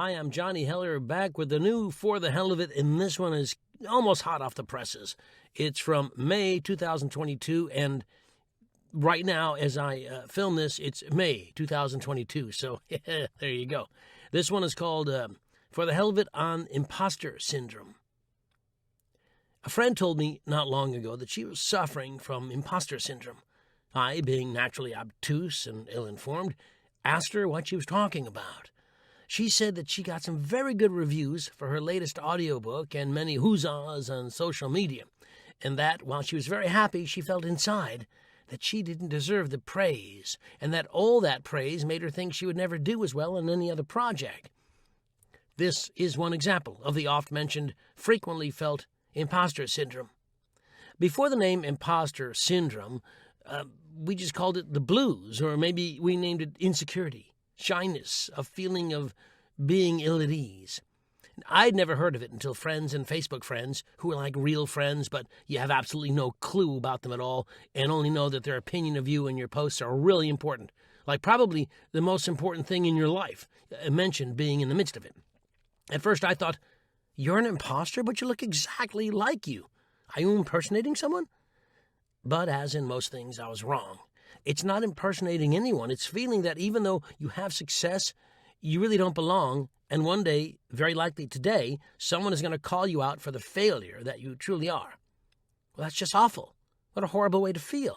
Hi, I'm Johnny Heller, back with the new For the Hell of It, and this one is almost hot off the presses. It's from May 2022, and right now, as I film this, it's May 2022, so there you go. This one is called For the Hell of It on Imposter Syndrome. A friend told me not long ago that she was suffering from imposter syndrome. I, being naturally obtuse and ill-informed, asked her what she was talking about. She said that she got some very good reviews for her latest audiobook and many huzzas on social media, and that, while she was very happy, she felt inside that she didn't deserve the praise, and that all that praise made her think she would never do as well in any other project. This is one example of the oft-mentioned, frequently felt imposter syndrome. Before the name imposter syndrome, we just called it the blues, or maybe we named it insecurity, shyness, a feeling of being ill at ease. I'd never heard of it until friends and Facebook friends, who are like real friends, but you have absolutely no clue about them at all and only know that their opinion of you and your posts are really important, like probably the most important thing in your life, mentioned being in the midst of it. At first I thought, you're an imposter, but you look exactly like you. Are you impersonating someone? But as in most things, I was wrong. It's not impersonating anyone. It's feeling that even though you have success, you really don't belong, and one day, very likely today, someone is going to call you out for the failure that you truly are. Well, that's just awful. What a horrible way to feel.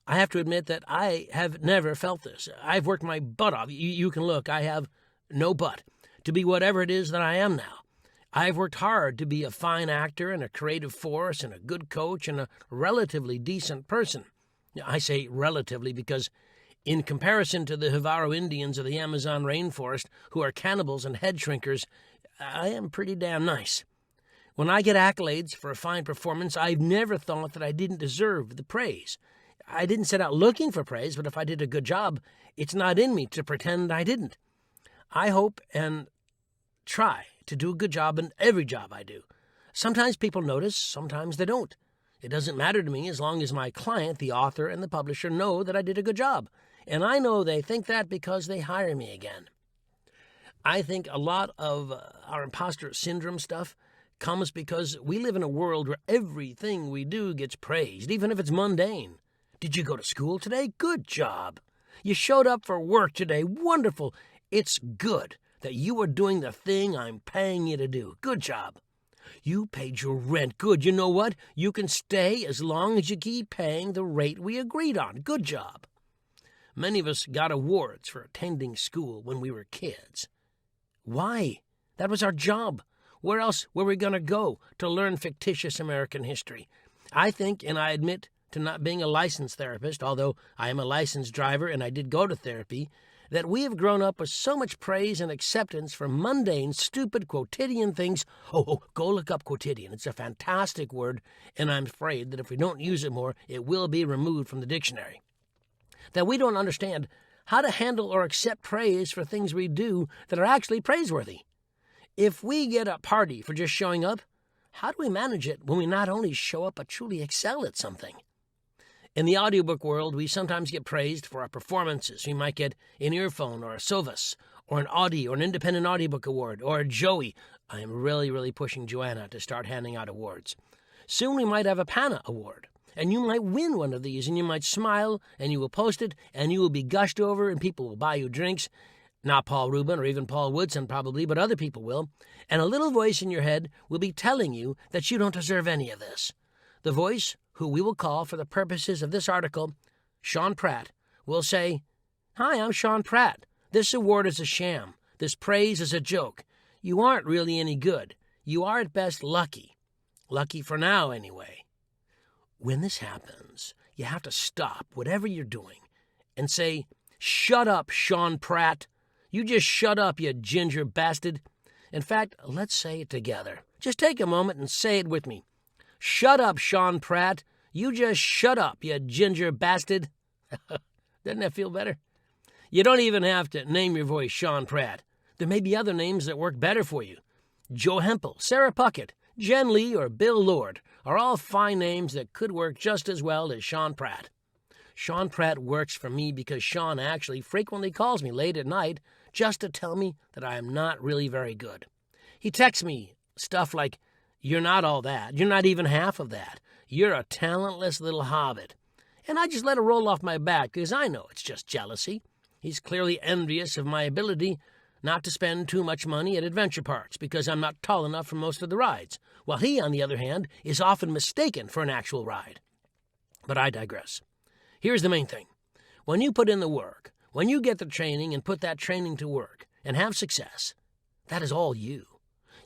I have to admit that I have never felt this. I've worked my butt off. You can look. I have no butt to be whatever it is that I am now. I've worked hard to be a fine actor and a creative force and a good coach and a relatively decent person. I say relatively because in comparison to the Jivaro Indians of the Amazon rainforest, who are cannibals and head shrinkers, I am pretty damn nice. When I get accolades for a fine performance, I've never thought that I didn't deserve the praise. I didn't set out looking for praise, but if I did a good job, it's not in me to pretend I didn't. I hope and try to do a good job in every job I do. Sometimes people notice, sometimes they don't. It doesn't matter to me as long as my client, the author, and the publisher know that I did a good job. And I know they think that because they hire me again. I think a lot of our imposter syndrome stuff comes because we live in a world where everything we do gets praised, even if it's mundane. Did you go to school today? Good job. You showed up for work today. Wonderful. It's good that you are doing the thing I'm paying you to do. Good job. You paid your rent. Good. You know what? You can stay as long as you keep paying the rate we agreed on. Good job. Many of us got awards for attending school when we were kids. Why? That was our job. Where else were we going to go to learn fictitious American history? I think, and I admit to not being a licensed therapist, although I am a licensed driver and I did go to therapy, that we have grown up with so much praise and acceptance for mundane, stupid, quotidian things. Oh, go look up quotidian. It's a fantastic word, and I'm afraid that if we don't use it more, it will be removed from the dictionary. That we don't understand how to handle or accept praise for things we do that are actually praiseworthy. If we get a party for just showing up, how do we manage it when we not only show up but truly excel at something? In the audiobook world, we sometimes get praised for our performances. We might get an earphone or a Sovas or an Audi or an independent audiobook award or a Joey. I am really pushing Joanna to start handing out awards. Soon we might have a PANA award, and you might win one of these, and you might smile, and you will post it, and you will be gushed over, and people will buy you drinks. Not Paul Rubin or even Paul Woodson probably, but other people will. And a little voice in your head will be telling you that you don't deserve any of this. The voice, who we will call for the purposes of this article Sean Pratt, will say, "Hi, I'm Sean Pratt. This award is a sham. This praise is a joke. You aren't really any good. You are at best lucky. Lucky for now, anyway." When this happens, you have to stop whatever you're doing and say, "Shut up, Sean Pratt. You just shut up, you ginger bastard." In fact, let's say it together. Just take a moment and say it with me. Shut up, Sean Pratt. You just shut up, you ginger bastard. Doesn't that feel better? You don't even have to name your voice Sean Pratt. There may be other names that work better for you. Joe Hempel, Sarah Puckett, Jen Lee, or Bill Lord are all fine names that could work just as well as Sean Pratt. Sean Pratt works for me because Sean actually frequently calls me late at night just to tell me that I am not really very good. He texts me stuff like, "You're not all that. You're not even half of that. You're a talentless little hobbit." And I just let it roll off my back because I know it's just jealousy. He's clearly envious of my ability not to spend too much money at adventure parks because I'm not tall enough for most of the rides, while he, on the other hand, is often mistaken for an actual ride. But I digress. Here's the main thing. When you put in the work, when you get the training and put that training to work and have success, that is all you.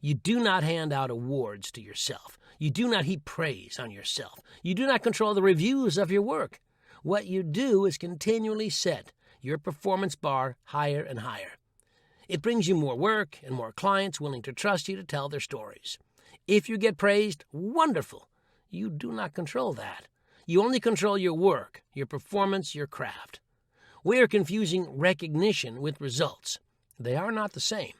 You do not hand out awards to yourself. You do not heap praise on yourself. You do not control the reviews of your work. What you do is continually set your performance bar higher and higher. It brings you more work and more clients willing to trust you to tell their stories. If you get praised, wonderful. You do not control that. You only control your work, your performance, your craft. We are confusing recognition with results. They are not the same.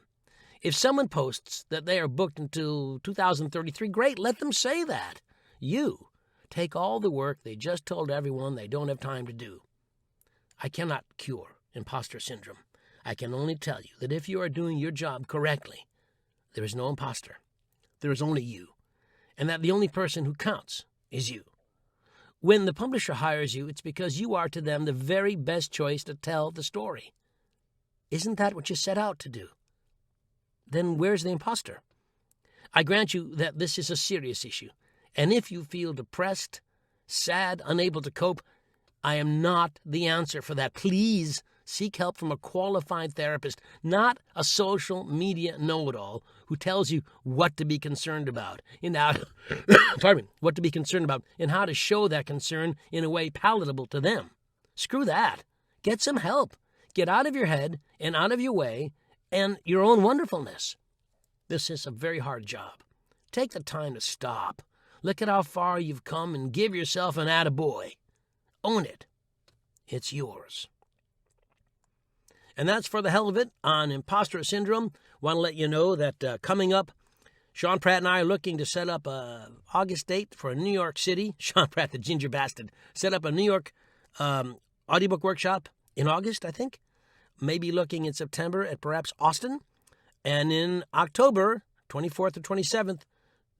If someone posts that they are booked until 2033, great, let them say that. You take all the work they just told everyone they don't have time to do. I cannot cure imposter syndrome. I can only tell you that if you are doing your job correctly, there is no imposter. There is only you. And that the only person who counts is you. When the publisher hires you, it's because you are to them the very best choice to tell the story. Isn't that what you set out to do? Then where's the imposter? I grant you that this is a serious issue. And if you feel depressed, sad, unable to cope, I am not the answer for that. Please seek help from a qualified therapist, not a social media know-it-all who tells you what to be concerned about and how what to be concerned about and how to show that concern in a way palatable to them. Screw that. Get some help. Get out of your head and out of your way and your own wonderfulness. This is a very hard job. Take the time to stop. Look at how far you've come and give yourself an attaboy. Own it. It's yours. And that's For the Hell of It on Imposter Syndrome. Want to let you know that coming up, Sean Pratt and I are looking to set up an August date for New York City. Sean Pratt, the ginger bastard, set up a New York audiobook workshop in August, I think. Maybe looking in September at perhaps Austin. And in October, 24th or 27th,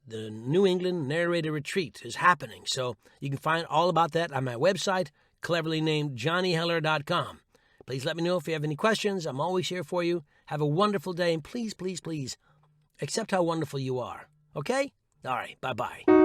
the New England Narrator Retreat is happening. So you can find all about that on my website, cleverly named JohnnyHeller.com. Please let me know if you have any questions. I'm always here for you. Have a wonderful day, and please, please, please, accept how wonderful you are. Okay? All right, bye-bye.